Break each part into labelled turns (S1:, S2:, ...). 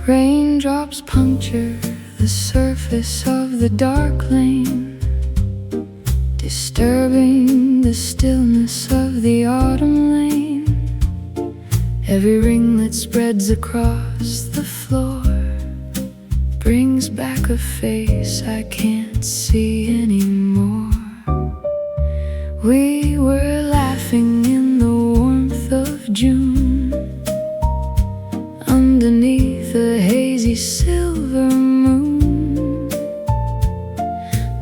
S1: Raindrops puncture the surface of the dark lane, disturbing the stillness of the autumn lane. Every ringlet spreads across the floor, brings back a face I can't see anymore. We were laughing in the warmth of June, underneath a hazy silver moon.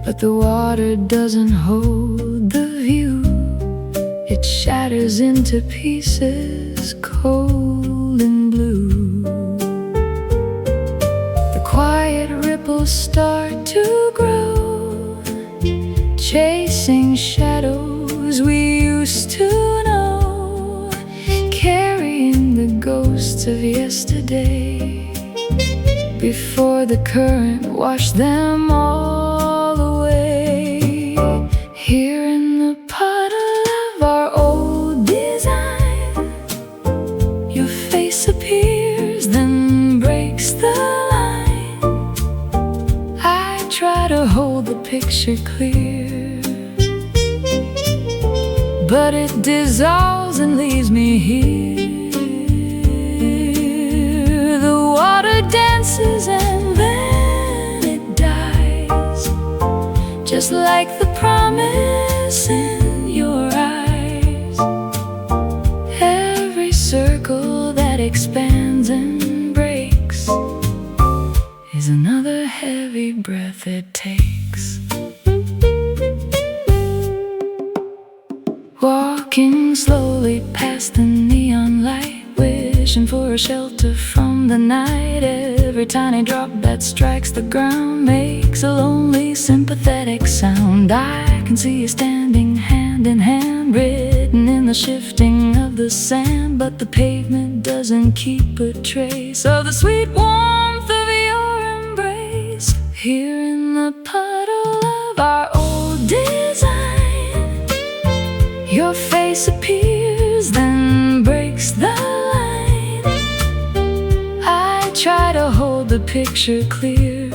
S1: But the water doesn't hold the view, it shatters into pieces, cold and blue. The quiet ripples start to grow, chasing shadows we used to know, carrying the ghosts of yesterday before the current washed them all away. Here in the puddle of our old design, your face appears, then breaks the line. I try to hold the picture clear, but it dissolves and leaves me here. The water dances and then it dies, just like the promise in your eyes. Every circle that expands and breaks is another heavy breath it takes. Walking slowly past the neon light, wishing for a shelter from the night. Every tiny drop that strikes the ground makes a lonely, sympathetic sound. I can see you standing hand in hand, written in the shifting of the sand. But the pavement doesn't keep a trace of the sweet warmth of your embrace. Here in the puddle of our old design, your face appears, then breaks the line. I try to hold the picture clear,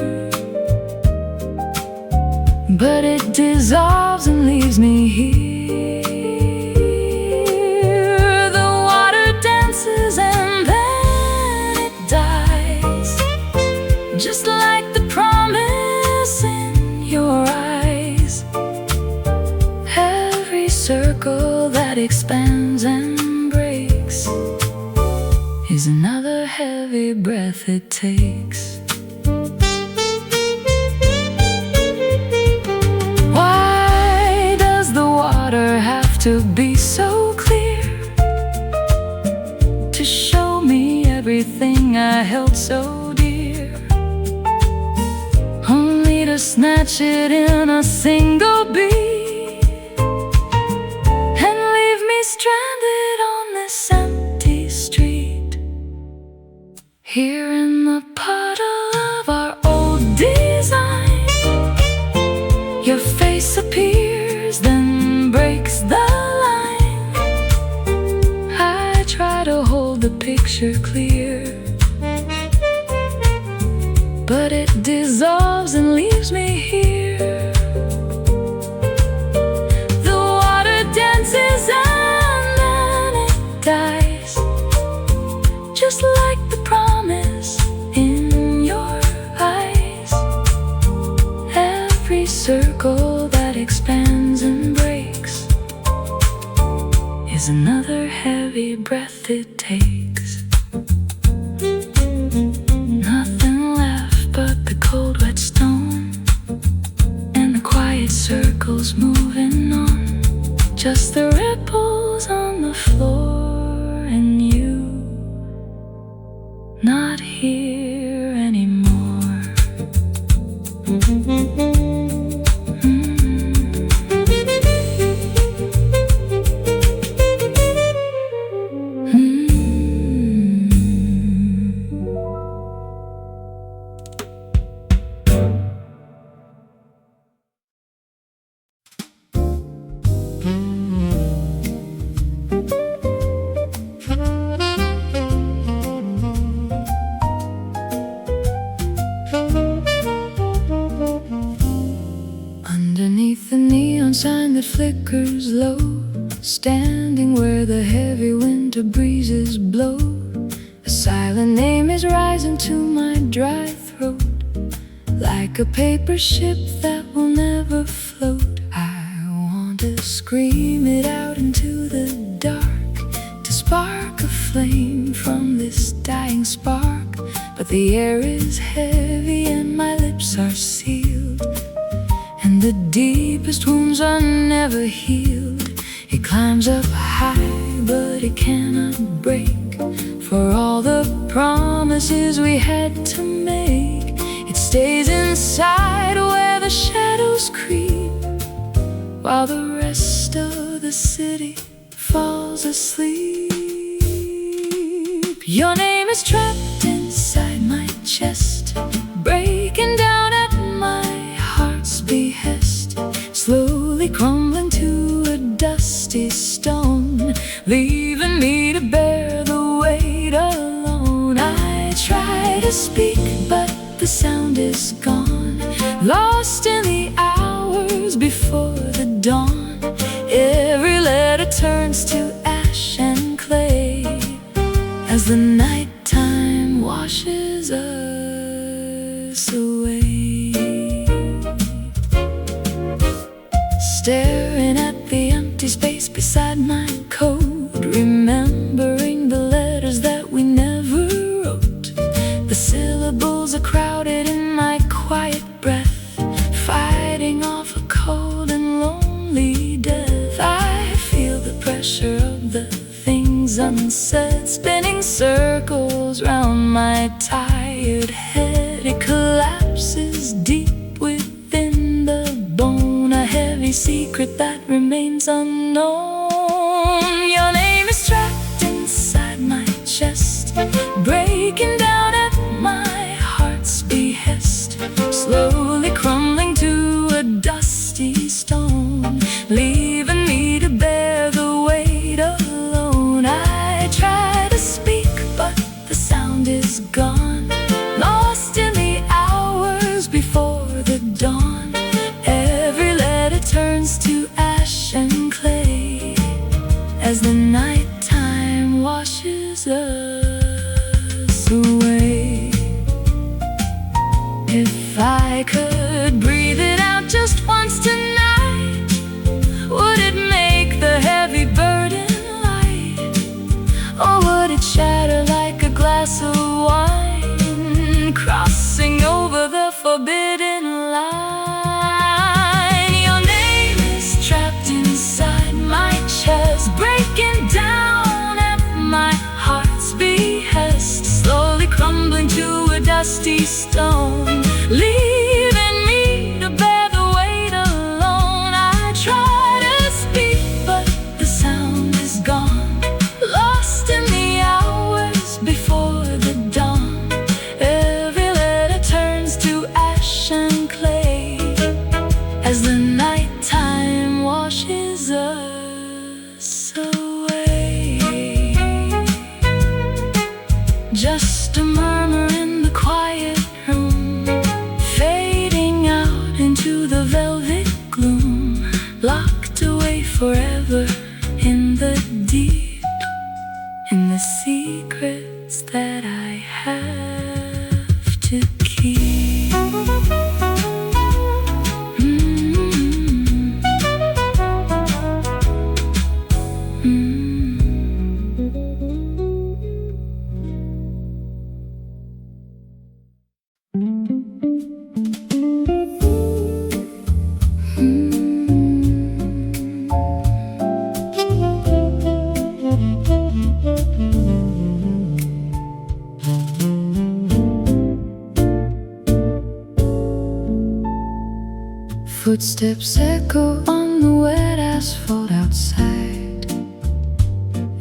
S1: but it dissolves and leaves me here. The water dances and then it dies, just like the promise in your eyes. Every circle that expands and breaks is another heavy breath it takes. Why does the water have to be so clear to show me everything I held so dear, only to snatch it in a single beat and leave me stranded on this empty street? Here in the puddle of our old design, your face appears, then breaks the line. I try to hold the picture clear, but it dissolves and leaves me here. The water dances and then it dies, just like the promise in your eyes. Every circle that expands and breaks is another heavy breath it takes. Nothing left but the cold wet stone and the quiet circles moving on, just the ripples on the floor and you not here anymore. anchors low, standing where the heavy winter breezes blow. A silent name is rising to my dry throat, like a paper ship that will never float. I want to scream it out into the dark, to spark a flame from this dying spark. But the air is heavy and my lips are sealed, and the deepest wounds are never healed. It climbs up high, but it cannot break, for all the promises we had to make. It stays inside where the shadows creep, while the rest of the city falls asleep. Your name is trapped inside my chest, breaking down at my heart's behest, slowly crumbling to a dusty stone, leaving me to bear the weight alone. I try to speak, but the sound is gone, lost in the hours before the dawn. Every letter turns to ash and clay, as the nighttime washes us away. Staring at the empty space beside my code, remembering the letters that we never wrote. The syllables are crowded in my quiet breath, fighting off a cold and lonely death. I feel the pressure of the things unsaid, spinning circles round my tired head. It collapses deep within the bone, a heavy secret that remains unknown. Your name is trapped inside my chest, breaking down at my heart's behest, slowly crumbling to a dusty stone, leaving me to bear the weight alone. I try to speak, but the sound is gone, lost in the hours before the dawn. Every letter turns to ash and clay, as the nighttime washes us away. If I could breathe it out just once tonight, would it make the heavy burden light? Or would it shatter like a glass of wine, crossing over the forbidden line? Your name is trapped inside my chest, breaking down at my heart's behest, slowly crumbling to a dusty stone, leaving me to bear the weight alone. I try to speak, but the sound is gone, lost in the hours before the dawn. Every letter turns to ash and clay, as the nighttime washes us away. Just a murmur in the quiet room, fading out into the velvet gloom, locked away forever in the deep, in the secrets that I have to keep. Footsteps echo on the wet asphalt outside,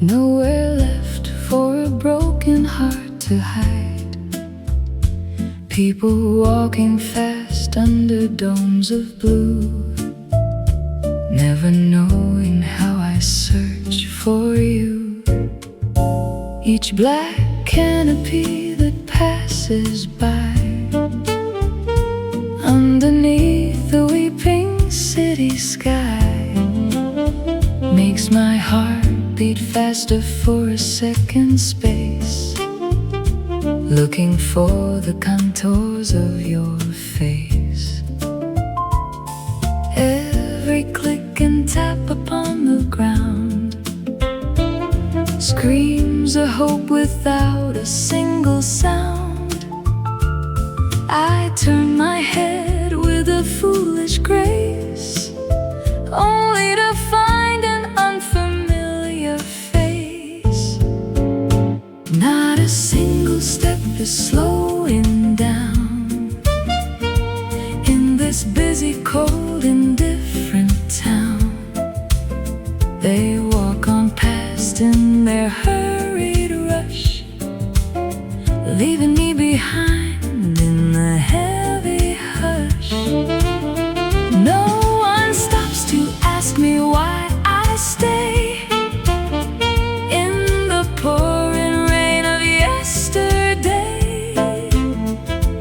S1: nowhere left for a broken heart to hide. People walking fast under domes of blue, never knowing how I search for you. Each black canopy that passes by, underneath the weeping city sky, makes my heart beat faster for a second space, looking for the contours of your face. Every click and tap upon the ground screams a hope without a single sound. I turn my head with a foolish grace, only to find an unfamiliar face. Not a single step is slowing down in this busy, cold, indifferent town. They walk on past in their hurried rush, leaving me behind in the heavy hush. No one stops to ask me why I stay in the pouring rain of yesterday.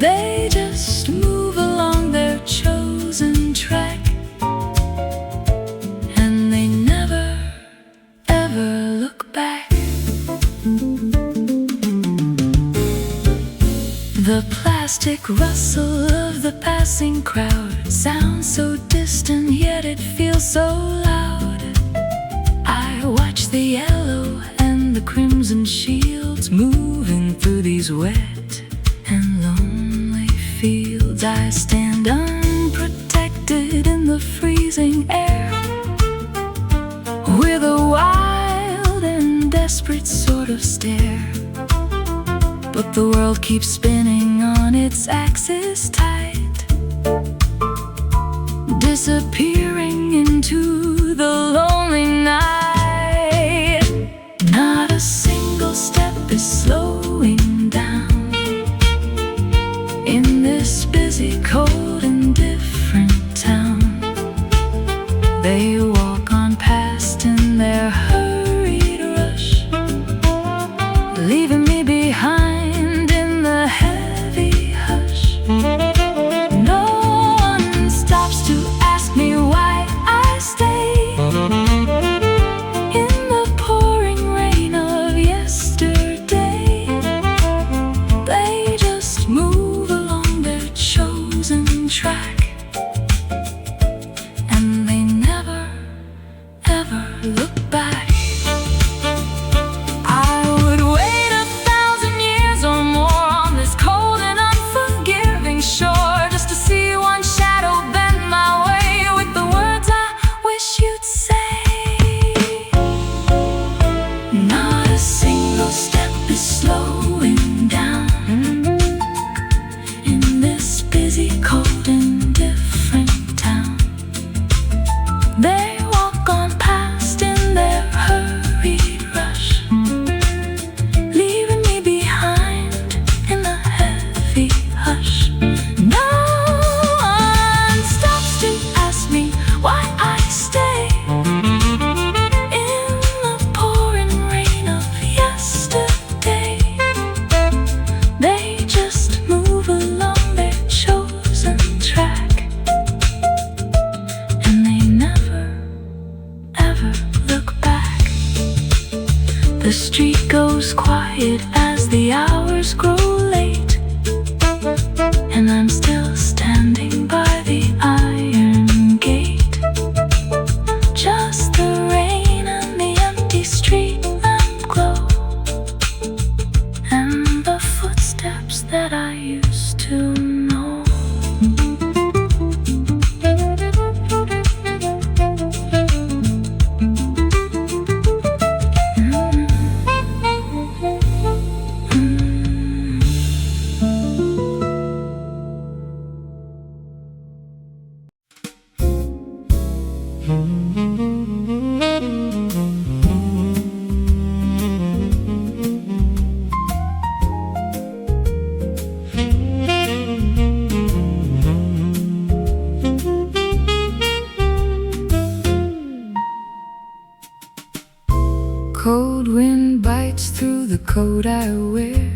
S1: They just move along their chosen track, and they never, ever look back. The plastic rustle of the passing crowd sounds so distant, yet it feels so loud. I watch the yellow and the crimson shields moving through these wet and lonely fields. I stand unprotected in the freezing air, with a wild and desperate sort of stare. But the world keeps spinning on its axis tight, disappearing into the lonely night. Not a single step is slowing down in this busy, cold, and different town. They walk on past in their hurried rush, leaving me behind in the heavy hush. No one stops to ask me why I stay in the pouring rain of yesterday. They just move along their chosen track, and they never, ever look back. I would wait 1,000 years or more on this cold and unforgiving shore, just to see one shadow bend my way with the words I wish you'd say. Not a single step is slowing down in this busy, cold, and different town. They walk on past in their hurried rush, leaving me behind in the heavy hush. No one stops to ask me why I stay in the pouring rain of yesterday. They just move along their chosen track, and they never, ever look back. The street goes quiet as the hours grow late, and I'm still standing by the iron gate. Just the rain and the empty street lamp glow, and the footsteps that I used to know. Cold wind bites through the coat I wear,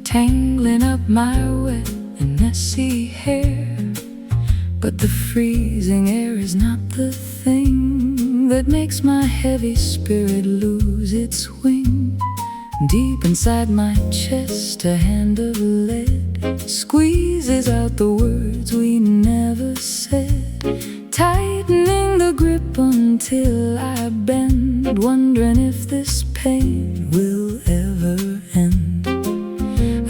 S1: tangling up my wet and messy hair. But the freezing air is not the thing that makes my heavy spirit lose its wing. Deep inside my chest, a hand of lead squeezes out the words we never said, tightening the grip until I bend, wondering if this pain will ever end.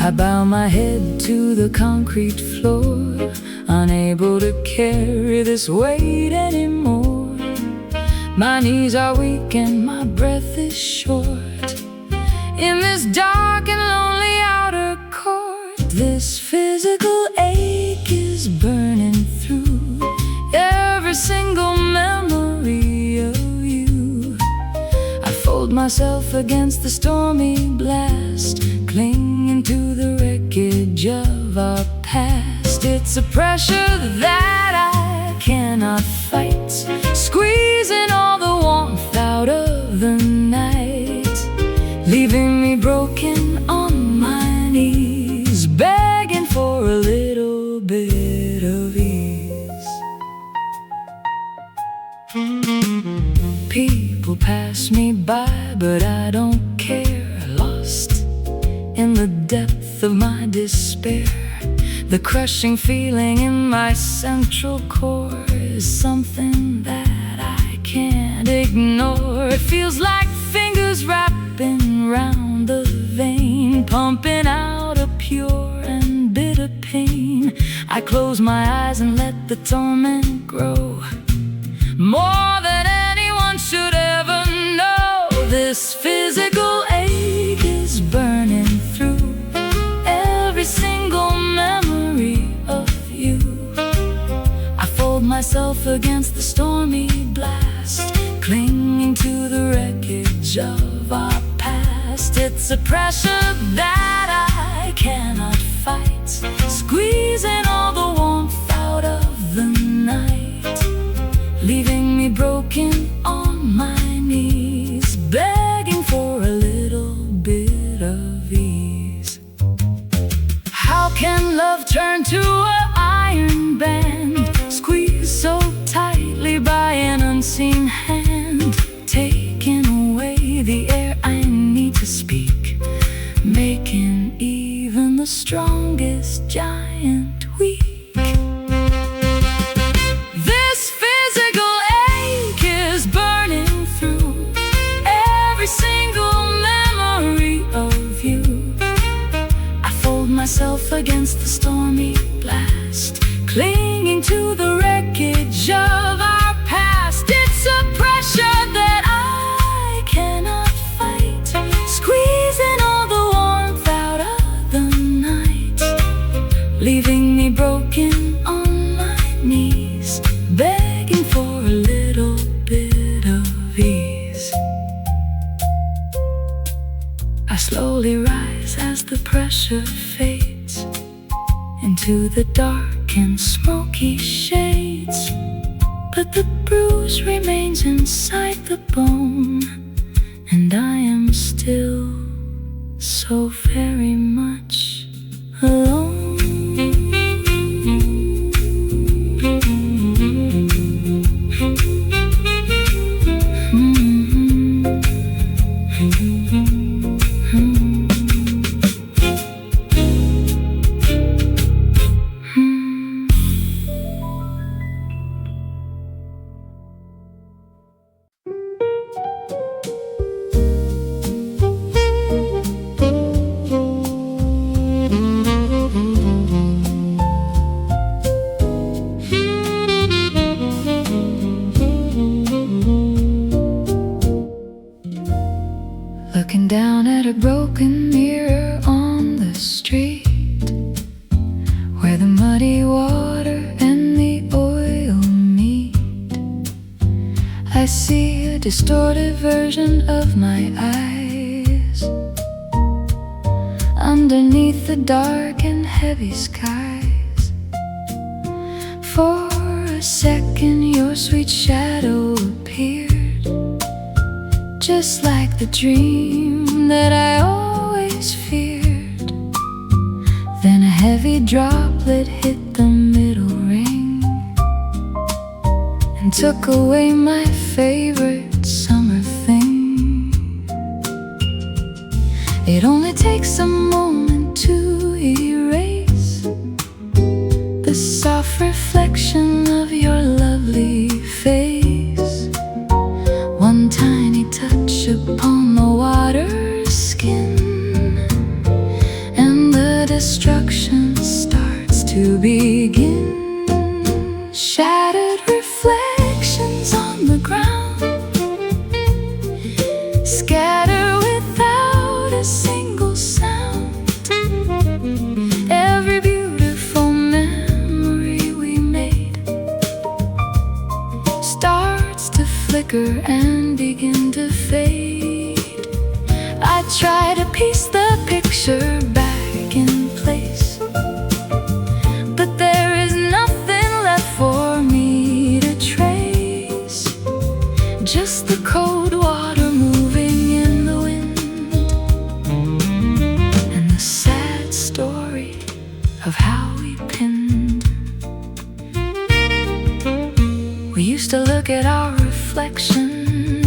S1: I bow my head to the concrete floor, unable to carry this weight anymore. My knees are weak and my breath is short. In this dark and lonely outer court, this physical ache is burning through every single memory of you. I fold myself against the stormy blast, clinging to the wreckage of our past. It's a pressure that I cannot fight, squeezing all the warmth out of the night, leaving me broken on my knees, begging for a little bit of ease. People pass me by, but I don't care. Lost in the depth of my despair, the crushing feeling in my central core is something that I can't ignore. It feels like fingers wrapping round the vein, pumping out a pure and bitter pain. I close my eyes and let the torment grow, more than anyone should ever know. This physical ache is burning through every single memory of you. I fold myself against the stormy blast, clinging to the wreckage of our past. It's a pressure that I cannot fight, squeezing all the warmth out of the night, leaving me broken on my knees, begging for a little bit of ease. How can love turn to an iron band, squeezed so tightly by an unseen hand, taking away the air I need to speak, making even the strongest giant weak? This physical ache is burning through every single memory of you. I fold myself against the stormy blast, clinging to the wreckage of our past. It's a pressure that I cannot fight, squeezing all the warmth out of the night, leaving me broken on my knees, begging for a little bit of ease. I slowly rise as the pressure fades into the dark and smoky shades, but the bruise remains inside the bone, and I am still so very much alone. Looking down at a broken mirror on the street, where the muddy water and the oil meet, I see a distorted version of my eyes underneath the dark and heavy skies. For a second your sweet shadow appeared, just like the dream that I always feared. Then a heavy droplet hit the middle ring and took away my faith favorite summer thing. It only takes a moment to erase the soft reflection of your lovely face. One tiny touch upon the water's skin, and the destruction starts to begin. Shattered reflections on the ground scatter without a single sound. Every beautiful memory we made starts to flicker and begin to fade. I try to piece the picture back in place, but there is nothing left for me to trace. Just the cold water moving in the wind, and the sad story of how we pinned. We used to look at our reflection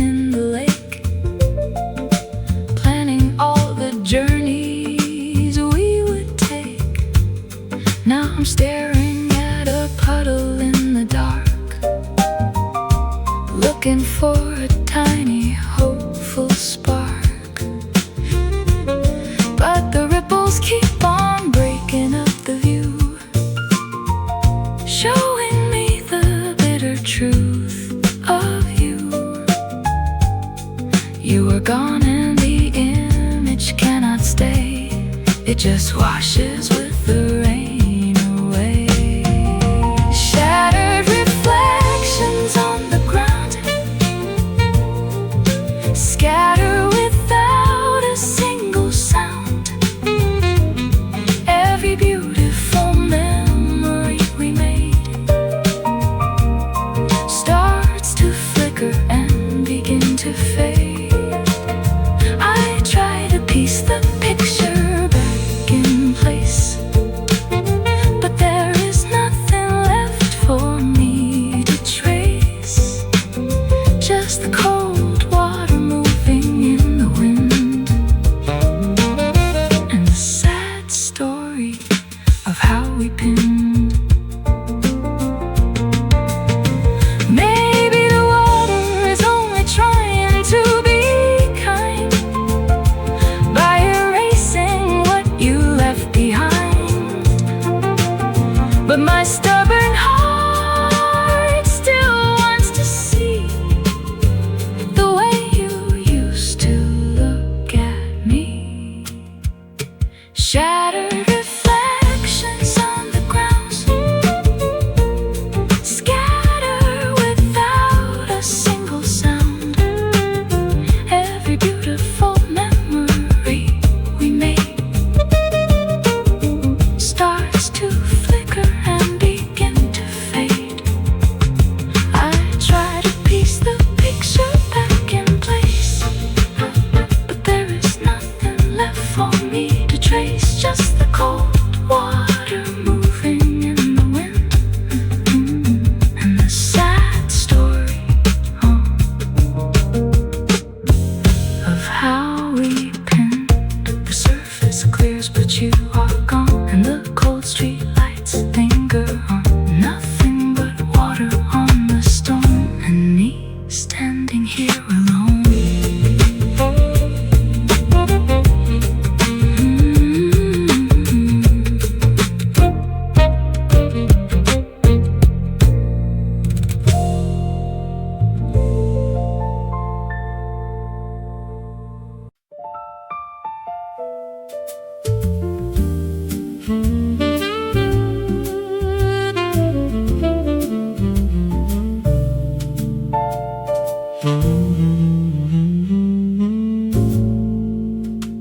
S1: in the lake, planning all the journeys we would take. Now I'm staring at a puddle in the dark, looking for a tiny hopeful spark. But the ripples keep on breaking up the view, showing me the bitter truth of you. You are gone and the image cannot stay. It just washes with the rain away. Shattered reflections on the ground scatter without a single sound. Every beautiful memory we made starts to flicker and begin to fade. I try to piece the picture back in place, but there is nothing left for me to trace. Just the cold water moving in the wind, and the sad story of how we pinned. Maybe the water is only trying to be kind by erasing what you left behind, but my stubborn heart still wants to see the way you used to look at me. Shattered reflections on the ground scatter without a single sound. Every beautiful memory we made starts to flicker and begin to fade. I try to piece the picture back in place, but there is nothing left for me to trace. Just the cold water moving in the wind, and the sad story of how we pinned. The surface clears, but you are gone, and the cold street lights linger on nothing but water on the stone, and me standing here alone.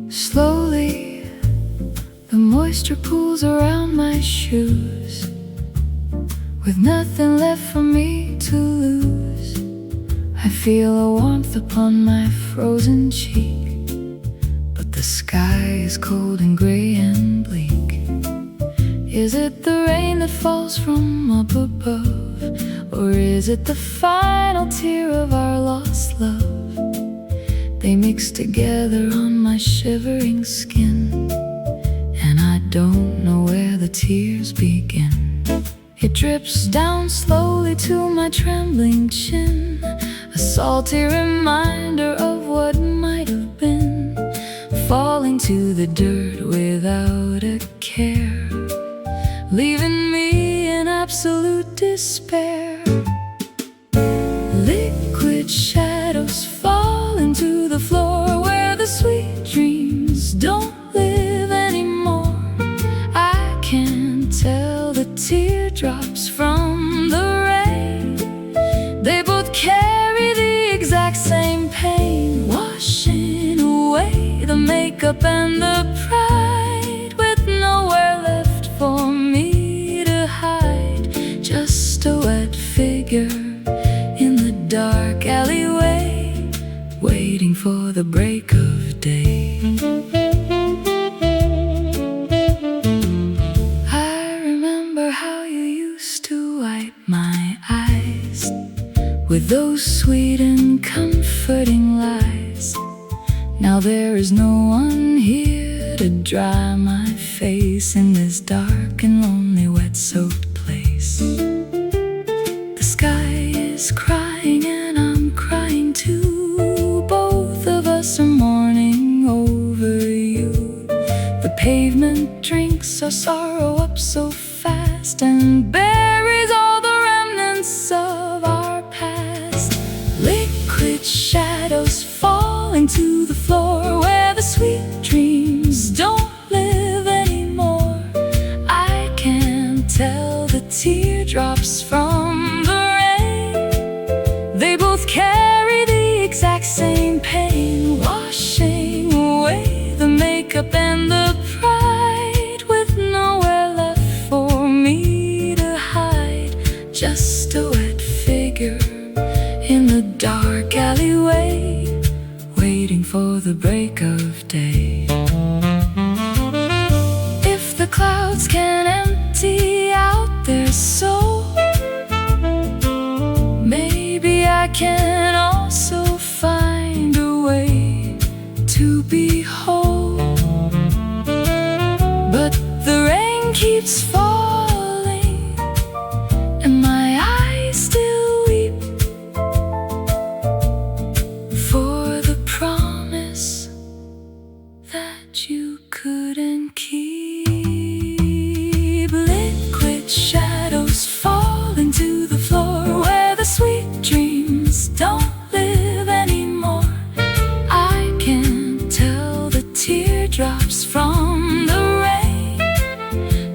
S1: Slowly, the moisture pools around my shoes, with nothing left for me to lose. I feel a warmth upon my frozen cheek, but the sky is cold and gray and bleak. Is it the rain that falls from up above? Or is it the final tear of our lost love? They mix together on my shivering skin, and I don't know where the tears begin. It drips down slowly to my trembling chin, a salty reminder of what might have been, falling to the dirt without a care, leaving me in absolute despair. Liquid shadows fall into the floor where the sweet dreams don't live anymore. I can't tell the teardrops from the rain. They both carry the exact same pain, washing away the makeup and the pride, with nowhere left for me to hide. Just a wet figure in the dark alleyway, waiting for the break of day. I remember how you used to wipe my eyes with those sweet and comforting lies. Now there is no one here to dry my face in this dark and lonely wet-soaked place. The sky is crying and I'm crying too. Both of us are mourning over you. The pavement drinks our sorrow up so fast and buries all the remnants of our past. Liquid shadows falling to the floor where the sweet dreams don't live anymore. I can't tell the teardrops from the rain. They both carry the exact same pain, washing away the makeup and the pride, with nowhere left for me to hide. Just a wet figure in the dark alleyway, waiting for the break of day. If the clouds can empty out their soul, maybe I can also find a way to be whole. But the rain keeps falling and my eyes still weep for the promise that you couldn't keep. Liquid shadows fall into the floor where the sweet dreams don't live anymore. I can't tell the teardrops from the rain.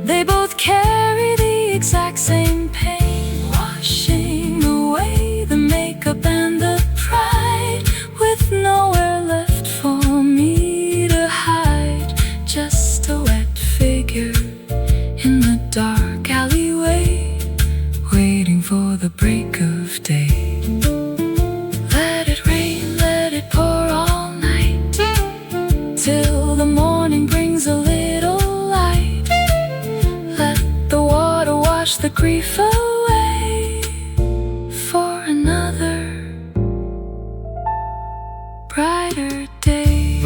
S1: They both carry the exact same pain, washing away the makeup and the pride, with nowhere left for me to hide. Just a wet figure in the dark alleyway, waiting for the break of day. Let it rain, let it pour all night, till the morning brings a little light. Let the water wash the grief away for another brighter day.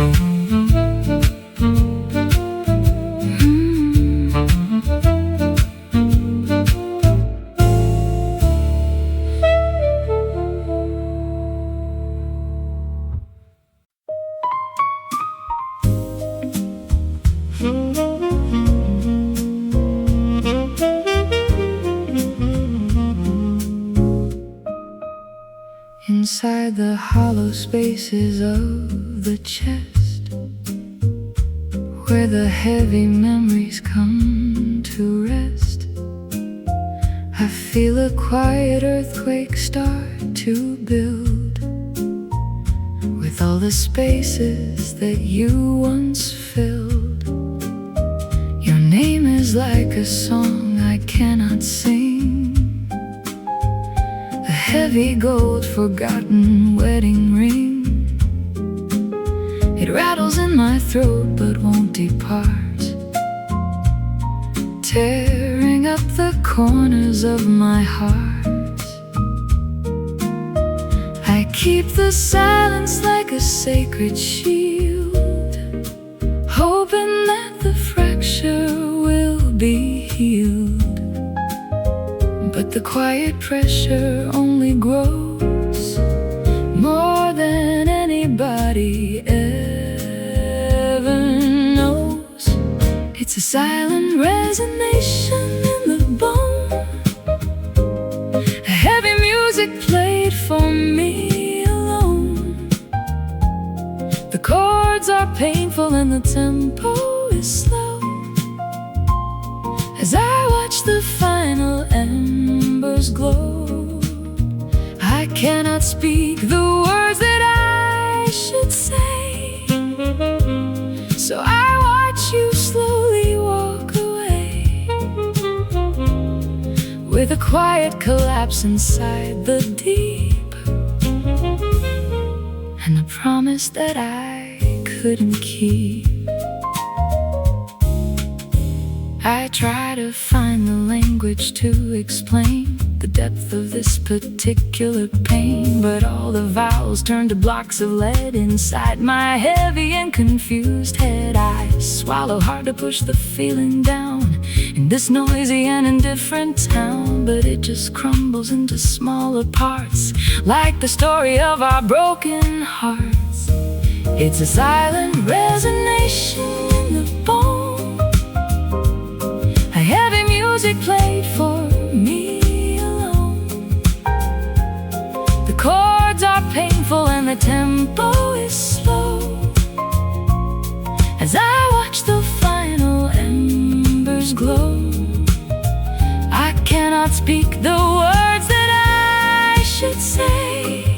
S1: Inside the hollow spaces of the chest, where the heavy memories come to rest, I feel a quiet earthquake start to build, with all the spaces that you once filled. Your name is like a song I cannot sing, a heavy gold forgotten wedding ring. It rattles in my throat but won't depart, tears corners of my heart. I keep the silence like a sacred shield, hoping that the fracture will be healed. But the quiet pressure only grows more than anybody ever knows. It's a silent resignation in the bone, a heavy music played for me alone. The chords are painful and the tempo is slow. As I watch the final embers glow, I cannot speak the words that I should say, so I watch you slowly walk away, with a quiet collapse inside the deep, and a promise that I couldn't keep. I try to find the language to explain the depth of this particular pain, but all the vowels turn to blocks of lead inside my heavy and confused head. I swallow hard to push the feeling down in this noisy and indifferent town, but it just crumbles into smaller parts, like the story of our broken hearts. It's a silent resignation in the bone, a heavy music played for me alone. The chords are painful and the tempo is slow. As I watch the final embers glow, I cannot speak the words that I should say,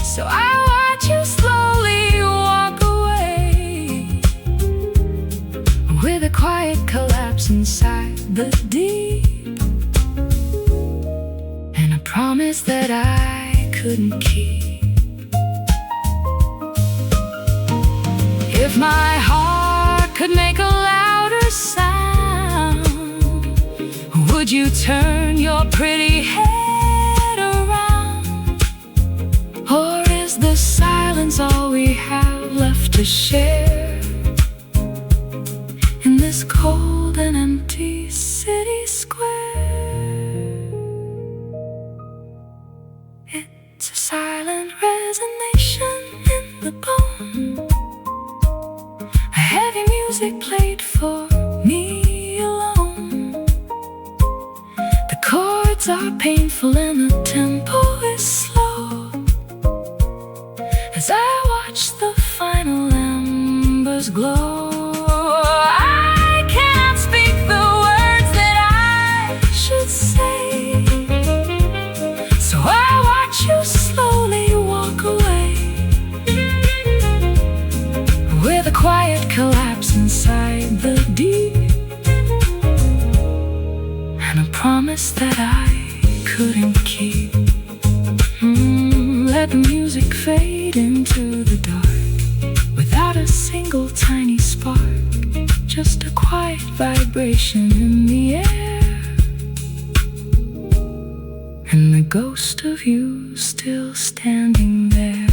S1: so I watch you slowly walk away, with a quiet collapse inside the deep, and a promise that I couldn't keep. If my heart could make a louder sound, would you turn your pretty head around? Or is the silence all we have left to share in this cold and empty city square? It's a silent resignation in the bone, a heavy music played for me alone. The chords are painful and the tempo is slow. As I watch the final embers glow, I cannot speak the words that I should say, so I watch you slowly walk away, with a quiet collapse inside the deep, and a promise that I couldn't keep. Let the music fade into the dark, without a single tiny spark, just a quiet vibration in the air, and the ghost of you still standing there.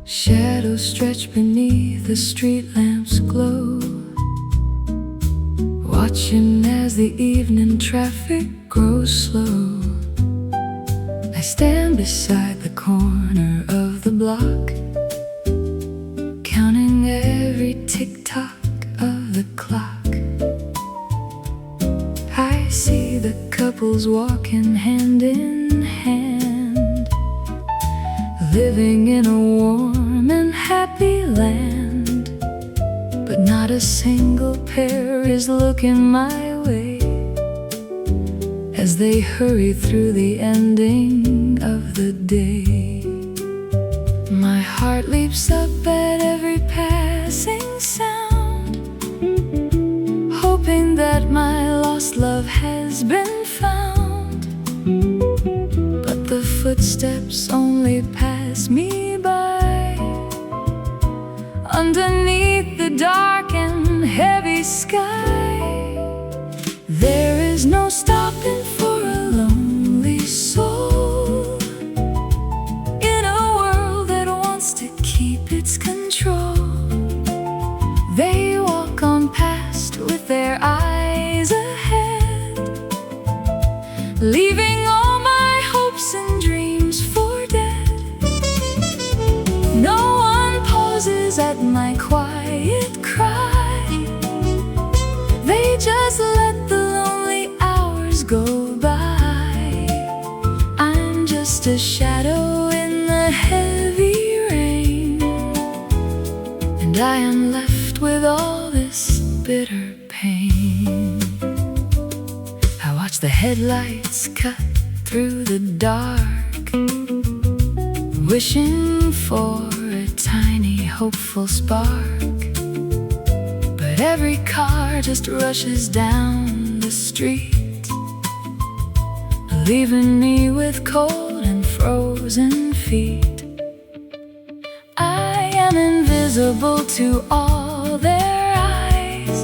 S1: Shadows stretch beneath the street lamps' glow, watching as the evening traffic grows slow. I stand beside the corner of the block, counting every tick-tock of the clock. I see the couples walking hand in hand, living in a warm and happy land. But not a single pair is looking my way, as they hurry through the ending of the day. My heart leaps up at every passing sound, hoping that my lost love has been found. But the footsteps only pass me by underneath the dark and heavy sky. There is no stopping for a lonely soul in a world that wants to keep its control. They walk on past with their eyes ahead, leaving all my hopes and dreams for dead. No one pauses at my quiet cry. They just let the lonely hours go by. I'm just a shadow in the heavy rain, and I am left with all this bitter pain. I watch the headlights cut through the dark, wishing for a tiny hopeful spark. But every car just rushes down the street, leaving me with cold and frozen feet. I am invisible to all their eyes,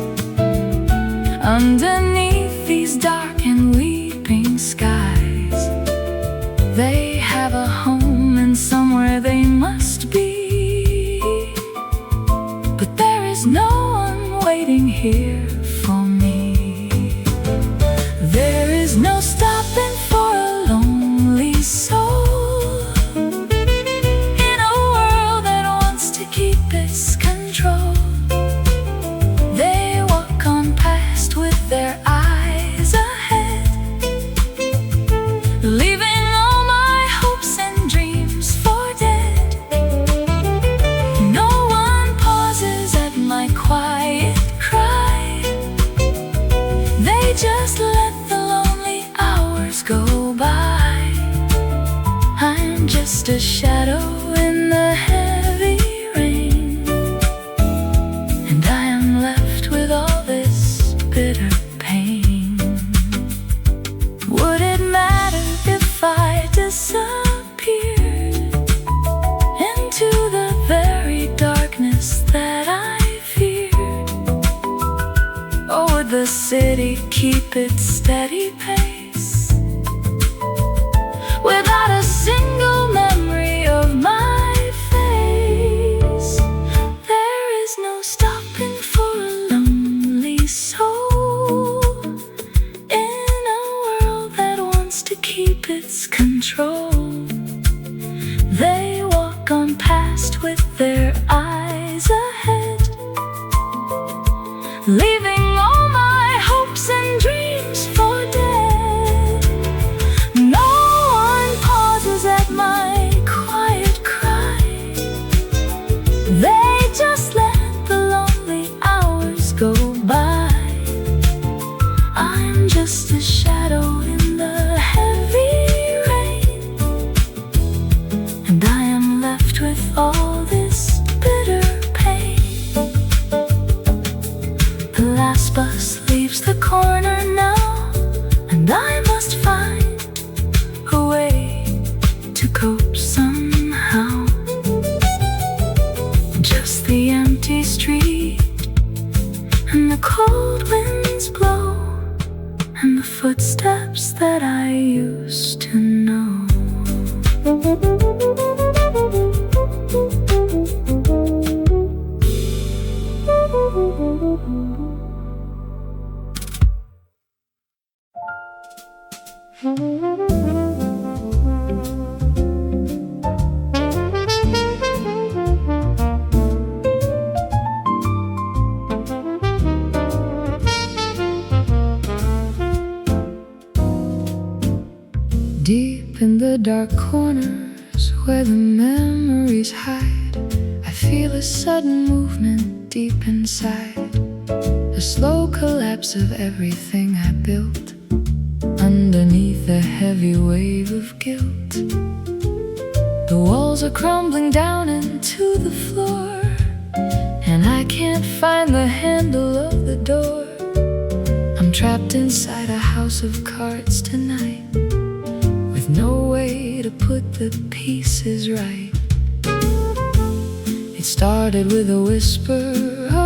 S1: underneath these dark and weeping skies. They have a home and somewhere they must be, but there is no one waiting here for me. There is no stopping for a lonely soul in a world that wants to keep its control. They walk on past with their eyes ahead, leaving all my hopes and dreams for dead. No one pauses at my quiet cry. They just let the lonely hours go by. I'm just a shadow in the heavy rain, and I am left with all this bitter pain. Would it matter if I disappeared into the very darkness that I feared? Or would the city keep its steady pace without a single memory of my face? There is no stopping for a lonely soul in a world that wants to keep its control. They walk on past with their eyes ahead, leaving all my hopes and dreams for dead. No one pauses at my quiet cry. They just let the lonely hours go by. I'm just a shadow in the heavy rain, and I am left with all this bitter pain. The last bus leaves the corner now, and I must find a way to cope somehow. Just the empty street, and the cold winds blow, and the footsteps that I used to know. Deep in the dark corners where the memories hide, I feel a sudden movement deep inside, a slow collapse of everything I built underneath the heavy wave of guilt. The walls are crumbling down into the floor, and I can't find the handle of the door. I'm trapped inside a house of cards tonight, with no way to put the pieces right. It started with a whisper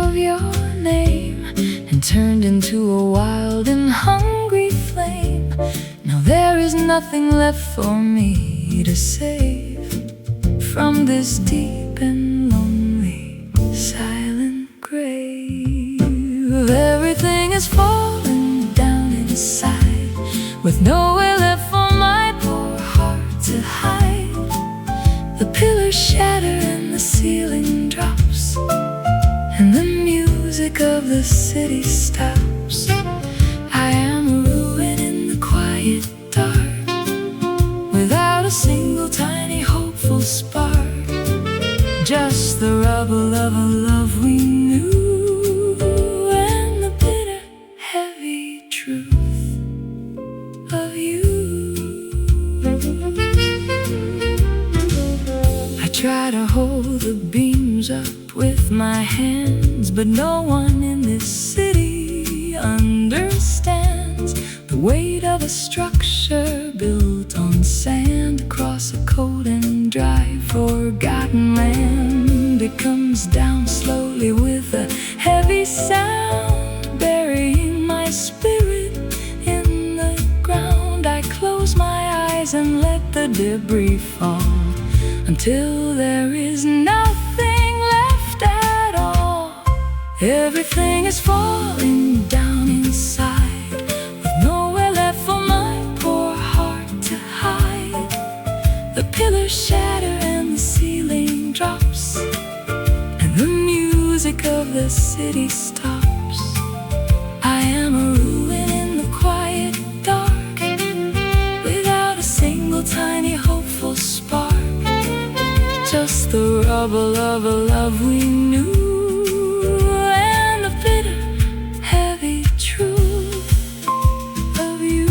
S1: of your name, and turned into a wild and hungry flame. Now there is nothing left for me to save from this deep and lonely silent grave. Everything is falling down inside, with nowhere left for my poor heart to hide. The pillars shatter and the ceiling drops, and the music of the city stops. I am a ruin in the quiet dark, without a single tiny hopeful spark. Just the rubble of a love we knew, and the bitter, heavy truth of you. I try to hold the beams up with my hands, but no one in this city understands the weight of a structure built on sand across a cold and dry forgotten land. It comes down slowly with a heavy sound, burying my spirit in the ground. I close my eyes and let the debris fall, until there is nothing left at all. Everything is falling down inside, with nowhere left for my poor heart to hide. The pillars shatter and the ceiling drops, and the music of the city stops. I am a ruin in the quiet dark, without a single tiny hopeful spark. Just the rubble of a love we knew, and the bitter, heavy truth of you.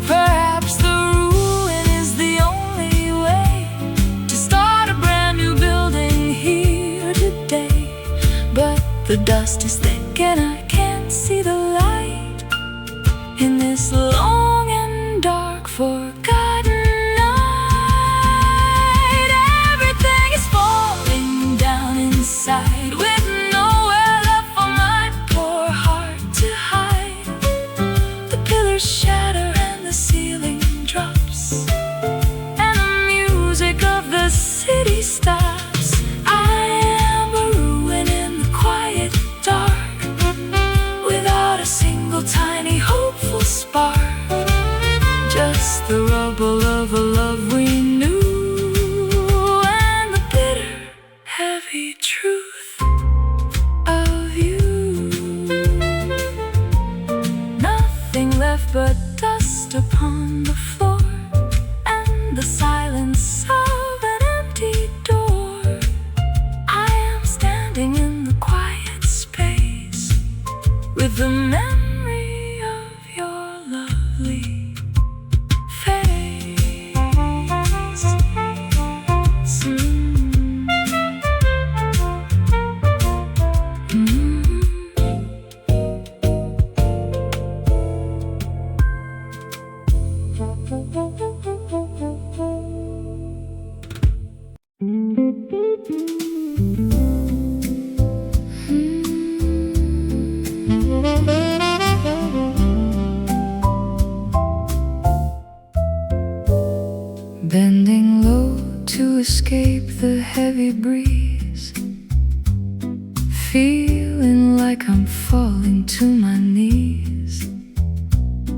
S1: Perhaps the ruin is the only way to start a brand new building here today. But the dust is thick and I can't see the light in this long and dark forgotten. With nowhere left for my poor heart to hide. The pillars shatter and the ceiling drops, and the music of the city stops. I am a ruin in the quiet dark, without a single tiny hopeful spark. Just the rubble of a love we knew, and the bitter, heavy truth of you. Nothing left but dust upon the floor, and the silence of an empty door. I am standing in the quiet space, with the memory of your lovely face. Bending low to escape the heavy breeze, feeling like I'm falling to my knees.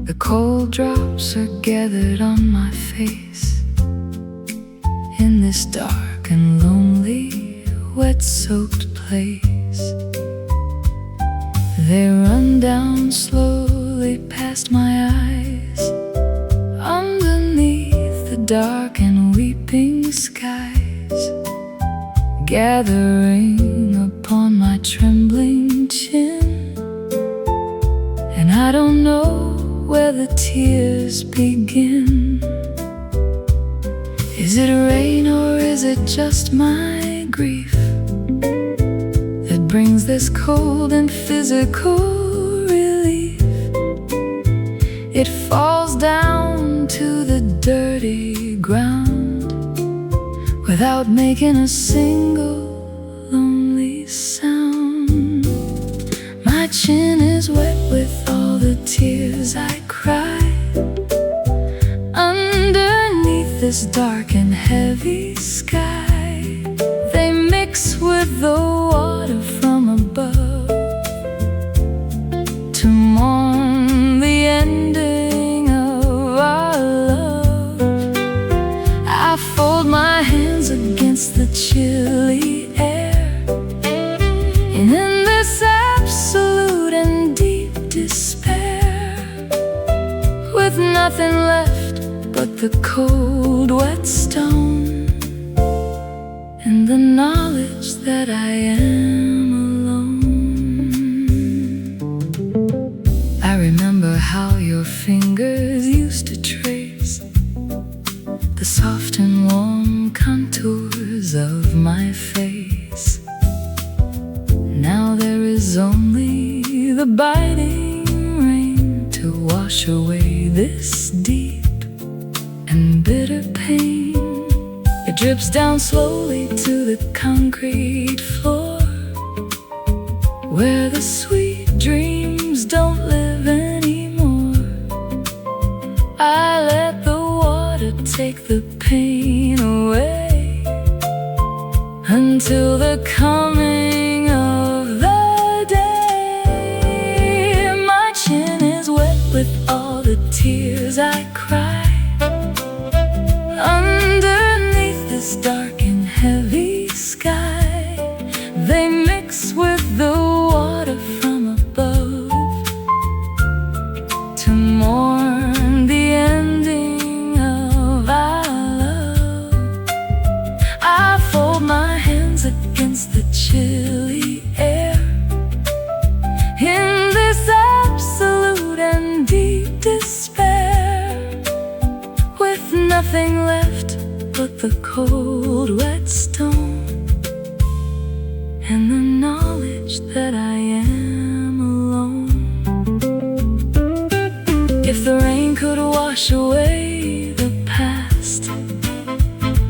S1: The cold drops are gathered on my face, in this dark and lonely, wet-soaked place. They run down slowly past my eyes, underneath the dark and weeping skies, gathering upon my trembling chin. And I don't know where the tears begin. Is it rain or is it just my grief that brings this cold and physical relief? It falls down to the dirty ground without making a single lonely sound. My chin is wet with all the tears I cry underneath this dark and heavy sky. They mix with the water from above to mourn the ending of our love. I fold my hands against the chilly air, and in this absolute and deep despair, with nothing left but the cold wet stone and the knowledge that I am alone. I remember how your fingers used to trace the soft and warm contours of my face. Now there is only the biting rain to wash away this deep and bitter pain. It drips down slowly to the concrete floor, where the sweet dreams don't live anymore. I let the water take the pain away until the coming of the day. My chin is wet with all the tears I cry underneath this dark and heavy sky. They mix with the water from above to mourn the ending of our love. I fold my hands against the chilly air, in this absolute and deep despair, with nothing left but the cold wet stone and the knowledge that I am alone. If the rain could wash away the past,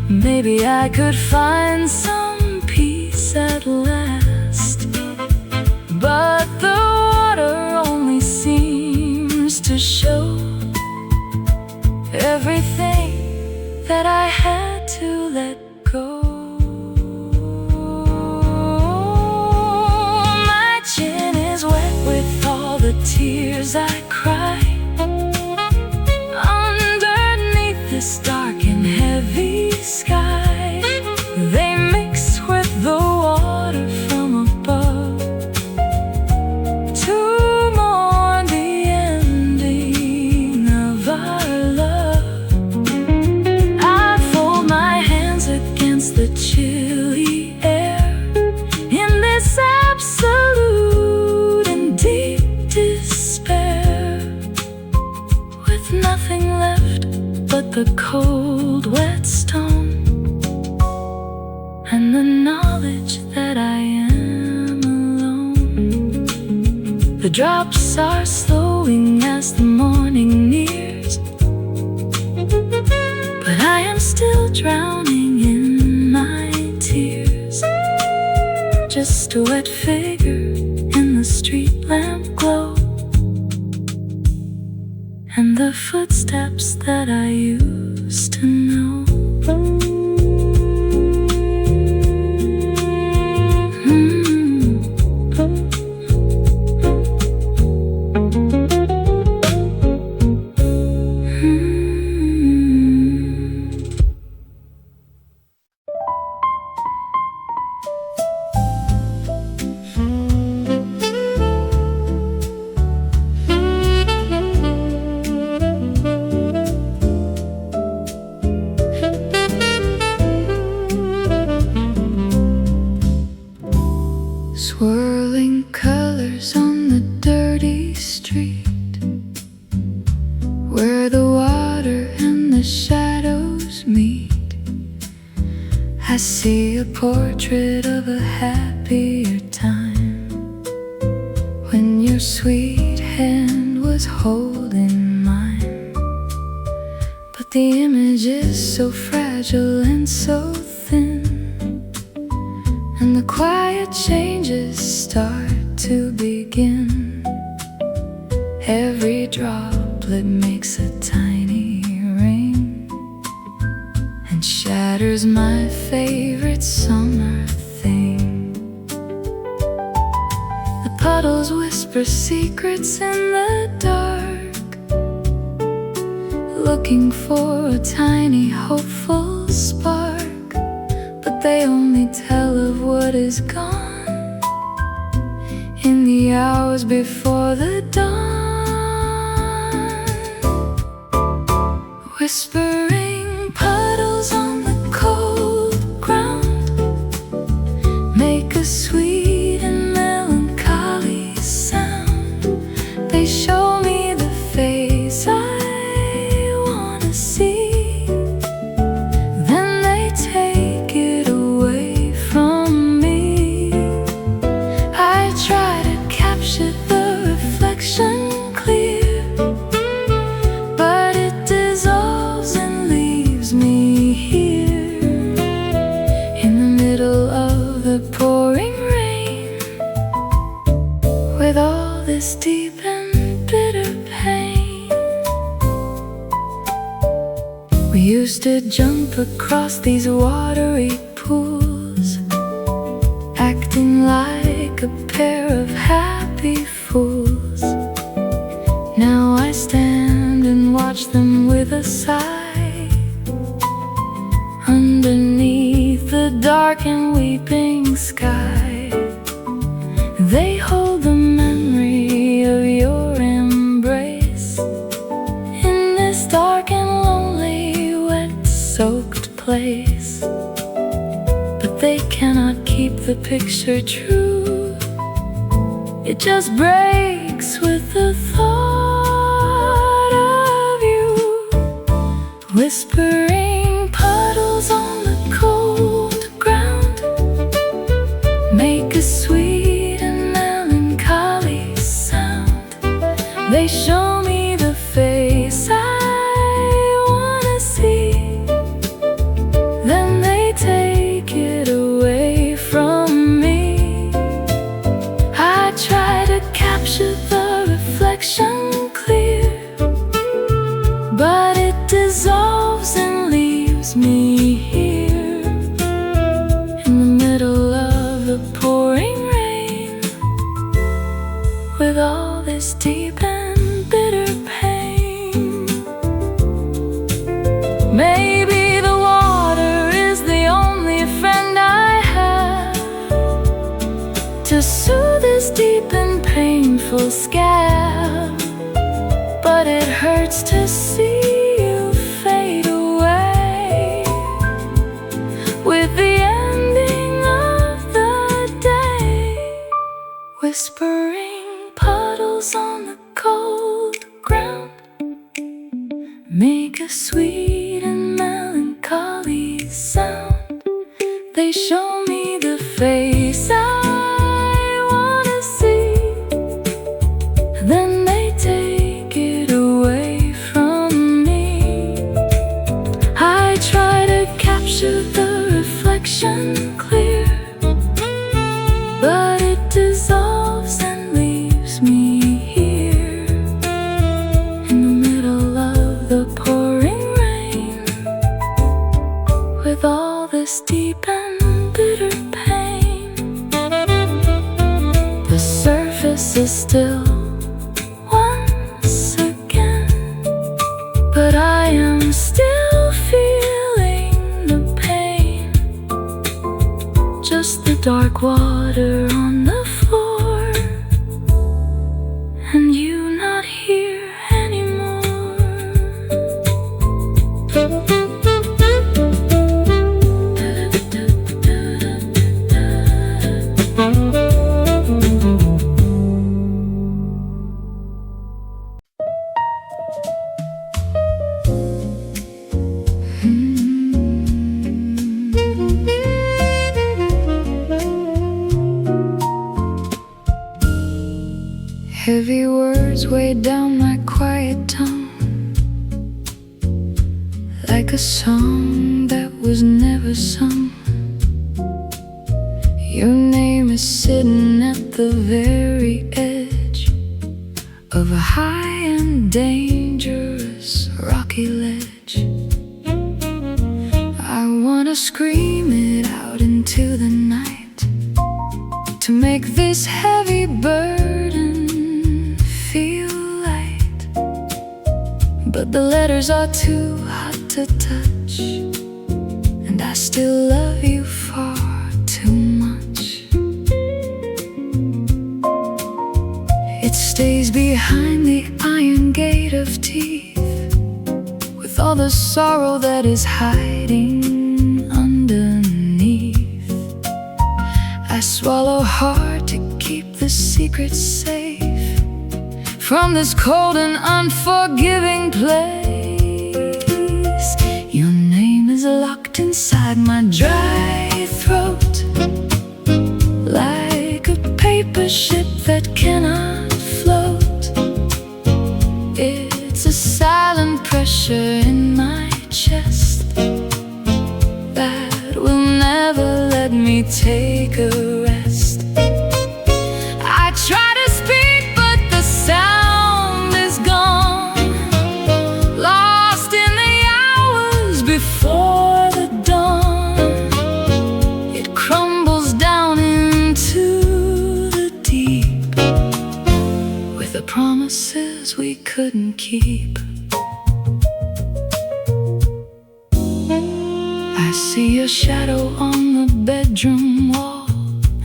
S1: maybe I could find some peace at last. But the water only seems to show everything that I had to let go. My chin is wet with all the tears I cry underneath this dark and heavy sky. They mix with the water from above to mourn the ending of our love. I fold my hands against the chilly air, in this absolute and deep despair, with nothing left but the cold wet stone and the knowledge that I am alone. The drops are slowing as the morning nears, but I am still drowning in my tears, just a wet figure in the street lamp glow, and the footsteps that I used to know. Swirling colors on the dirty street, I see a portrait of a happier time when your sweet hand was holding mine. But the image is so fragile and so thin, and the quiet changes start to begin. Every droplet makes a tiny ring and shatters my favorite summer thing. The puddles whisper secrets in the dark, looking for a tiny hopeful spark, but they only tell of what is gone in the hours before the dawn. Whispering puddles on the cold ground make a sweet and melancholy sound. They show me the face I wanna see, then they take it away from me. I try to capture the reflection clear, but it dissolves and leaves me here in the middle of the pouring rain, with all this deep and bitter pain. We used to jump across these watery pools, acting like a pair of happy fools. Now I stand and watch them with a sigh, underneath the dark and weeping sky. They hold the memory of your embrace in this dark and lonely, wet-soaked place. But they cannot keep the picture true, it just breaks with the thought of you. Whispering puddles on the cold ground make a sweet and melancholy sound. They show me the face I wanna see, then they take it away from me. I try to capture the reflection clear, but it dissolves and leaves me here in the middle of the pouring rain, with all this deep and bitter pain. Maybe the water is the only friend I have to soothe this deep and painful scab, but it hurts to see you fade away with the ending of the day. Whispering puddles on the cold ground make a sweet and melancholy sound. They show me the face I wanna see, then they take it away from me. I try to capture the reflection clear, but it dissolves and leaves me here in the middle of the pouring rain, with all this deep and bitter pain. The surface is still once again, but I am still feeling the pain. Just the dark water on the floor, and you not here anymore. Heavy words weigh down my quiet tongue, like a song that was never sung. Your name is sitting at the very edge of a high and dangerous rocky ledge. I wanna scream it out into the night to make this heavy burden feel light. But the letters are too hot to touch, and I still love you far too much. It stays behind the iron gate of teeth, with all the sorrow that is hiding underneath. I swallow hard to keep the secret safe from this cold and unforgiving place. Your name is locked inside my dry throat, like a paper ship that cannot float. It's a silent pressure in my chest that will never let me take a rest. I try to speak, but the sound is gone, lost in the hours before the dawn. It crumbles down into the deep, with the promises we couldn't keep. I see your shadow on the bedroom wall,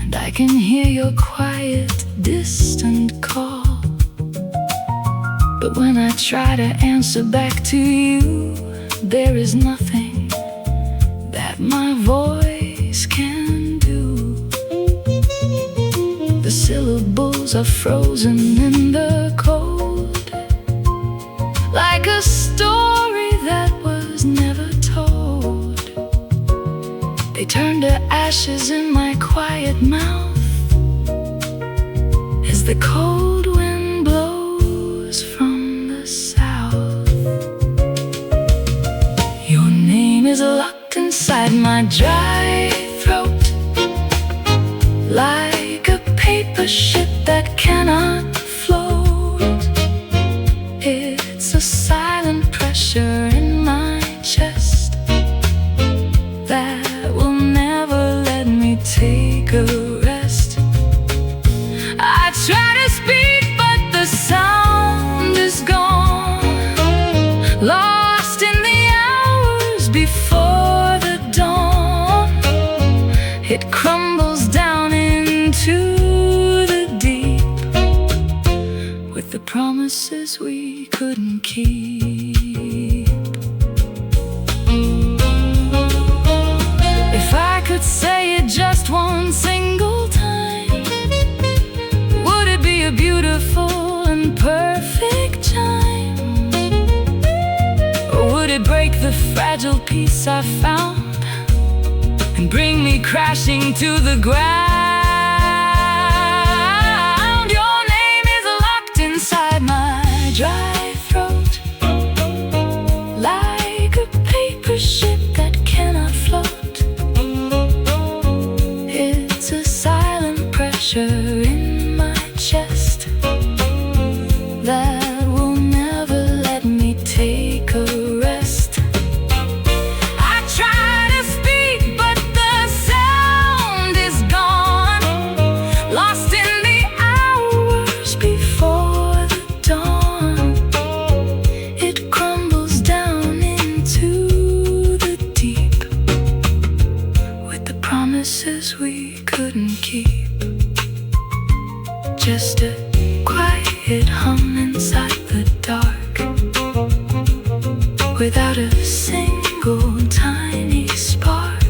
S1: and I can hear your quiet, distant call. But when I try to answer back to you, there is nothing that my voice can do. The syllables are frozen in the cold, like a story that was never told. They turn to ashes in my quiet mouth as the cold wind blows from the south. Your name is locked inside my dry throat, like a paper ship that cannot float. It's a silent pressure in my chest that will never let me take a rest. I try to speak, but the sound is gone, lost in the hours before the dawn. It crumbles down into the deep, with the promises we couldn't keep. If I could say it just one single time, would it be a beautiful and perfect time? Or would it break the fragile peace I found and bring me crashing to the ground? Your name is locked inside my dry throat, like a paper ship that cannot float. It's a silent pressure in my chest that will never let me take a rest. I try to speak, but the sound is gone, lost in the hours before the dawn. It crumbles down into the deep, with the promises we couldn't keep. Just a quiet hum inside the dark, without a single tiny spark,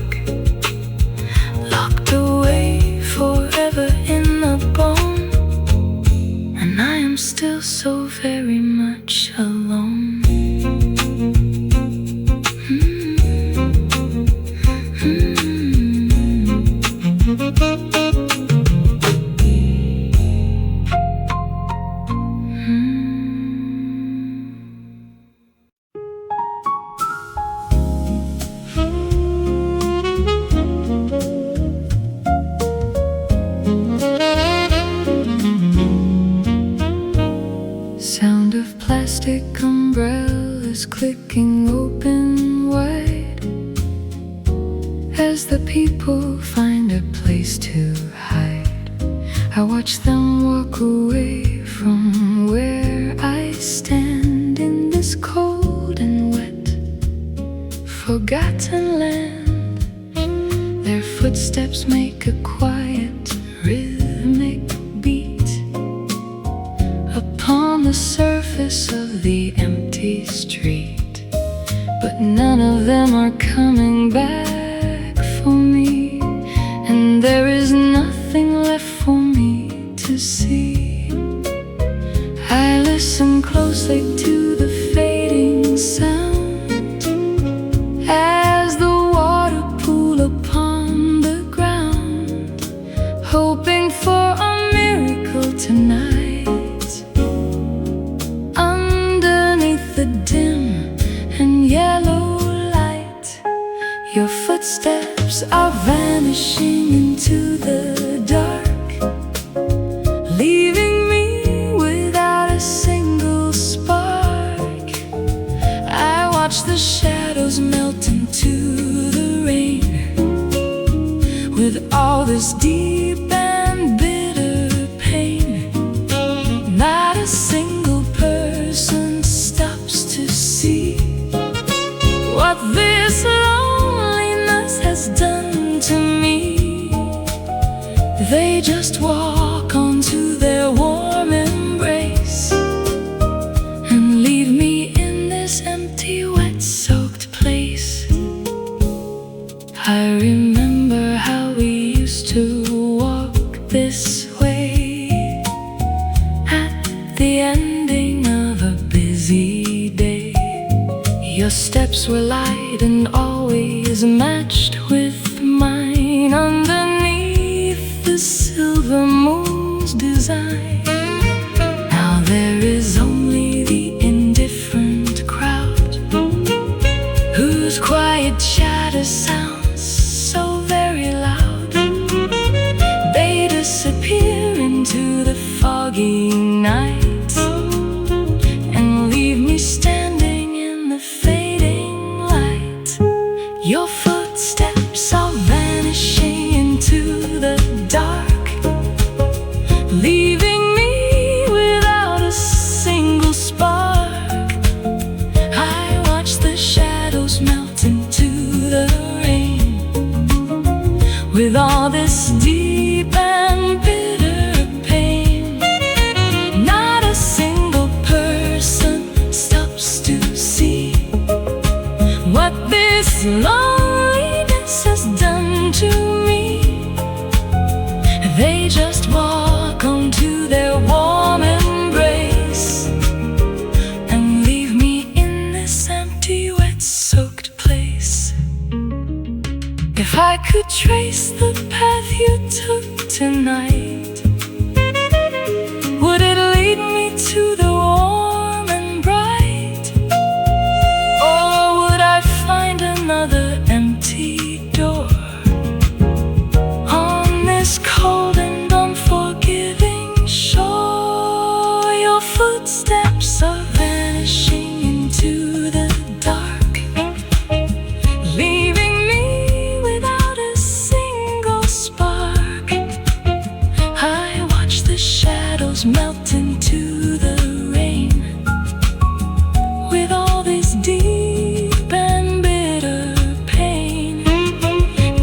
S1: locked away forever in the bone, and I am still so very much alone. plastic umbrellas clicking open wide as the people find a place to hide. I watch them walk away from where I stand in this cold and wet, forgotten land. Their footsteps make a quiet, rhythmic beat upon the surface of the empty street. But none of them are coming back for me, and there is nothing left for me to see. I listen closely to the fading sound as the water pool upon the ground, hoping for a miracle tonight. Underneath the dim and yellow light, your footsteps are vanishing into the dark, leaving me without a single spark. I watch the shadows melt into the rain with all this deep and bitter pain. Not a single person stops to see what this loneliness has done to me. They just walk onto their warm embrace and leave me in this empty, wet-soaked place. I remember how we used to walk this way at the ending of a busy day. Your steps were light and always matched with mine underneath the silver moon's design. Now there is only the indifferent crowd whose quiet chatter sounds so very loud. They disappear into the foggy night and leave me standing in the fading light. Your footsteps are vanishing into the dark, leaving me without a single spark. I watch the shadows melt into the rain with all this deep and bitter pain. Not a single person stops to see what this loneliness has done to me. They just walk onto their warm embrace and leave me in this empty, wet-soaked place. If I could trace the path you took tonight, would it lead me to the warm and bright? Or would I find another empty door on this cold and unforgiving shore? Your footsteps are vanishing into the dark, leaving me without a single spark. I watch the shadows melt into the rain with all this deep and bitter pain.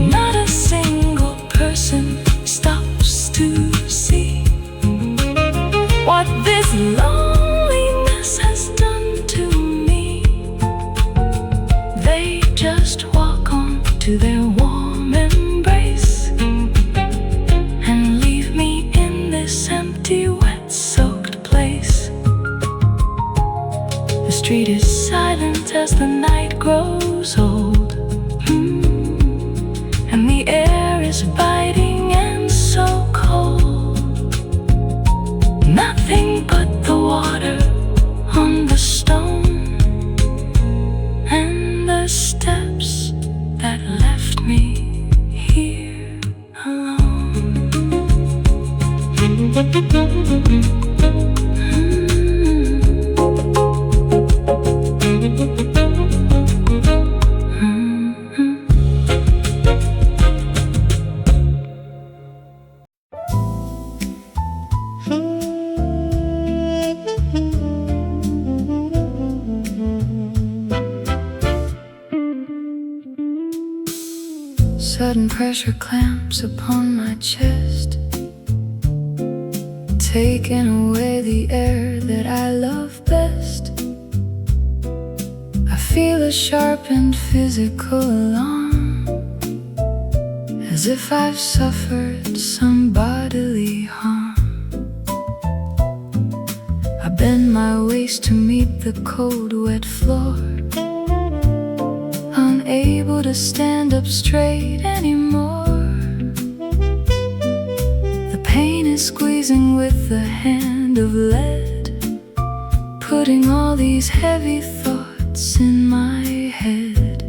S1: Not a single person stops to see what this loneliness has done to me. They just walk on to their warm embrace and leave me in this empty, wet-soaked place. The street is silent as the night grows old, and the air is biting and so cold. Nothing but the water on the stone and the steps that left me here alone. pressure clamps upon my chest, taking away the air that I love best. I feel a sharpened physical alarm, as if I've suffered some bodily harm. I bend my waist to meet the cold, wet floor, unable to stand up straight anymore. The pain is squeezing with the hand of lead, putting all these heavy thoughts in my head.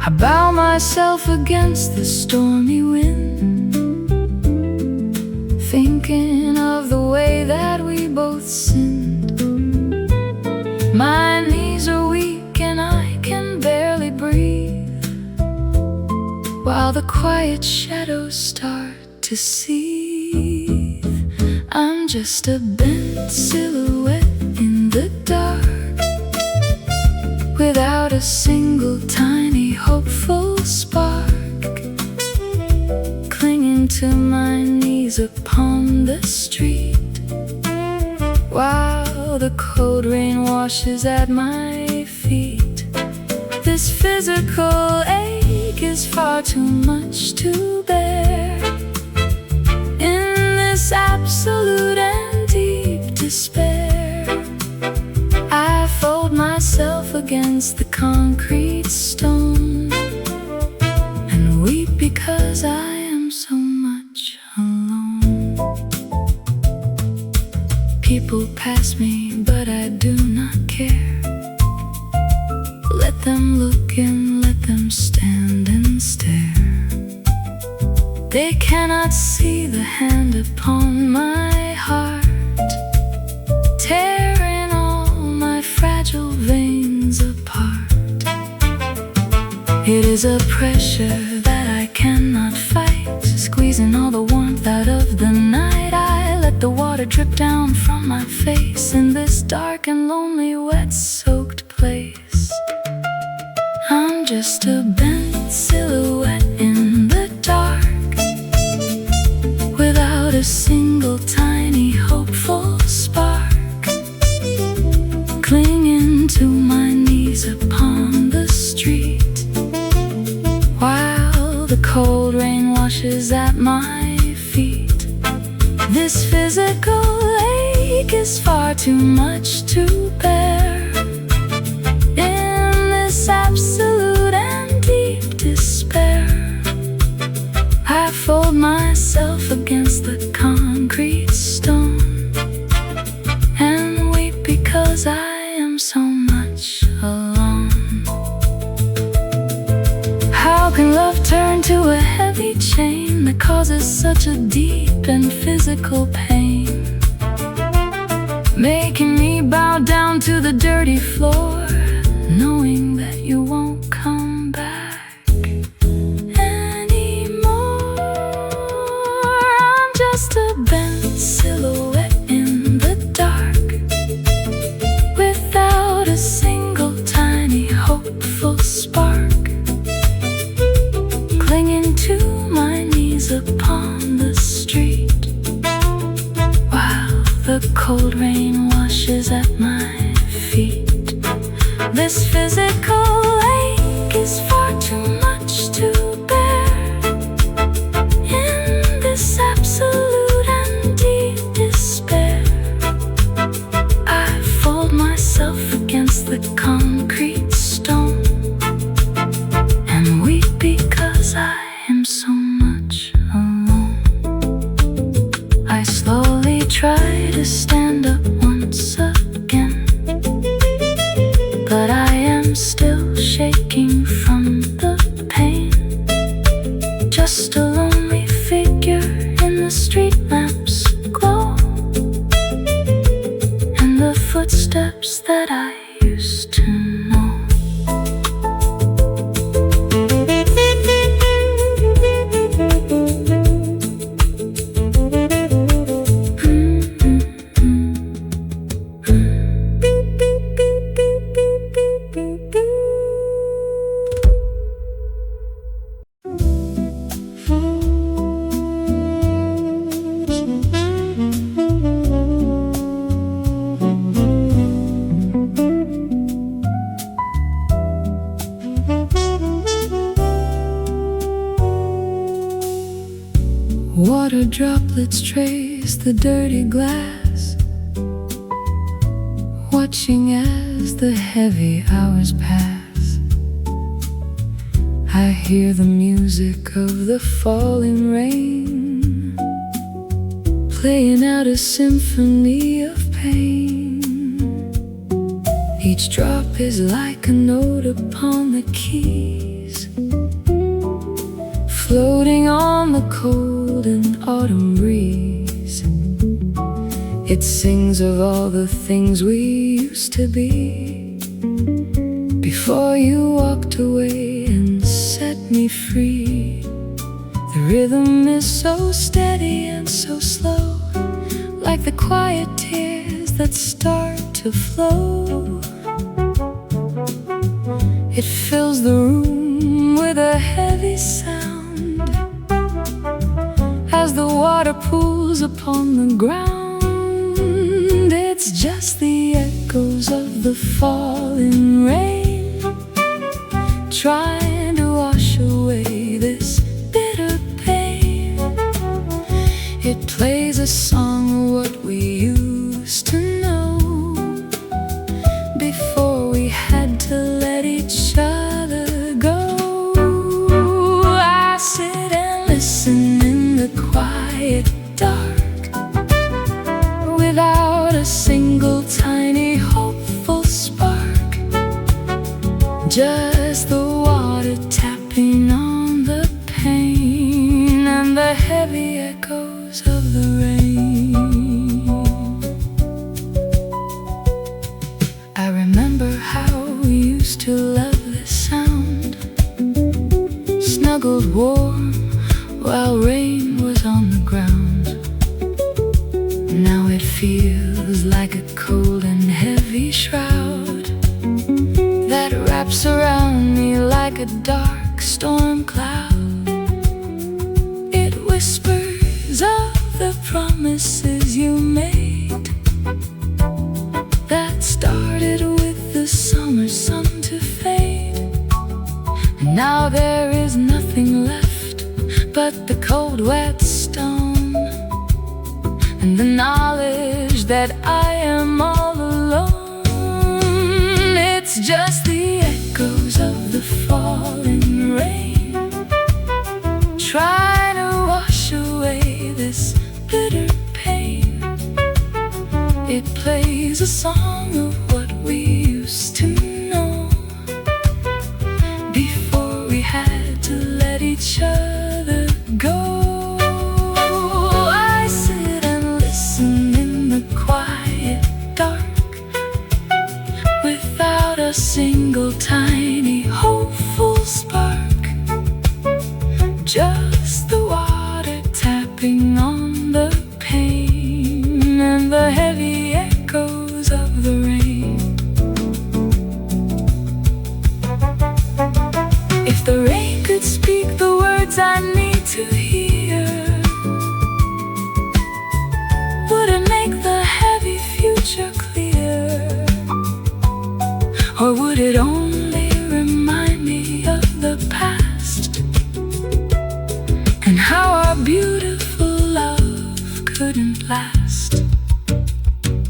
S1: I bow myself against the stormy wind, thinking of the way that we both sinned. My knees are weak and I can barely breathe, while the quiet shadows start to seethe. I'm just a bent silhouette in the dark, without a single tiny hopeful spark, clinging to my knees upon the street, while the cold rain washes at my feet. This physical ache is far too much to bear. In this absolute and deep despair, I fold myself against the concrete stone and weep because I am so much alone. People pass me, but I do not care. Let them look and let them stand and stare. They cannot see the hand upon my heart, tearing all my fragile veins apart. It is a pressure that I cannot fight, squeezing all the warmth out of the night. I let the water drip down from my face in this dark and lonely, wet-soaked place. I'm just a bent silhouette in the dark, without a single tiny hopeful spark, clinging to my knees upon the street, while the cold rain washes at my feet. This physical ache is far too much to bear. In this absolute and deep despair, I fold myself against the concrete stone and weep because I am so much alone. How can love turn to a heavy chain that causes such a deep and physical pain, making me bow down to the dirty floor, knowing that you won't come back anymore? I'm just a bent silhouette in the dark, without a single tiny hopeful spark, clinging to my knees upon the street, while the cold rain washes at my feet. This physical ache is far too much to bear. In this absolute and deep despair, I fold myself against the concrete stone and weep because I am so much alone. I slowly try to stand up once again, but I am still shaking from the pain, just a lonely figure in the street lamps glow, and the footsteps that I used to know. droplets trace the dirty glass, watching as the heavy hours pass. I hear the music of the falling rain, playing out a symphony of pain. Each drop is like a note upon the keys, floating on the cold and autumn breeze. It sings of all the things we used to be, before you walked away and set me free. The rhythm is so steady and so slow, like the quiet tears that start to flow. It fills the room with a heavy sound as the water pools upon the ground. It's just the echoes of the falling rain, trying to wash away this bitter pain. It plays a song of what we used to know, before we had to let each other go. I sit and listen in the quiet dark, without a single tiny hopeful spark, just the water tapping on the pain and the heavy echoes of the rain. I remember how we used to love this sound, snuggled warm while rain was on the ground. Now it feels like a cold and heavy shroud that wraps around me like a dark storm cloud. It whispers of the promises you made, that started with the summer sun to fade. And now there is nothing left but the cold wet stone, and the knowledge that I am all alone. It's just the echoes of the falling rain, trying to wash away this bitter pain. It plays a song of what we used to know, before we had to let each other go. I sit and listen in the quiet dark, without a single tiny hopeful spark, just the water tapping on the pain and the heavy echoes of the rain. If the rain could speak the words I need to hear, would it make the heavy future clear? Or would it only remind me of the past, and how our beautiful love couldn't last?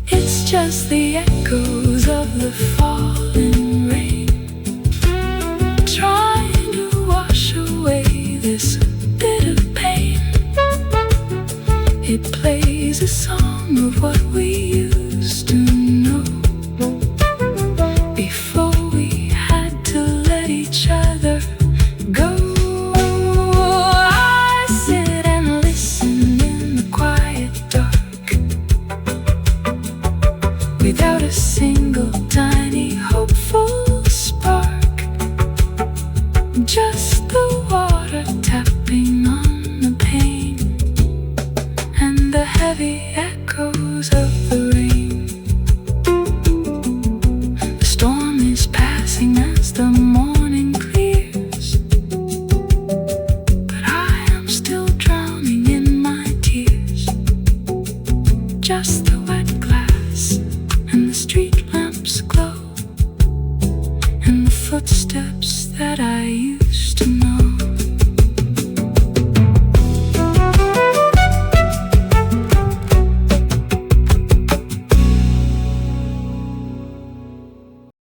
S1: It's just the echoes of the falling rain, trying to wash away this bitter pain. It plays a song of what we used to know, before we had to let each other go. I sit and listen in the quiet dark, without a single tiny hopeful spark, just the water tapping on the pain and the heavy echoes of the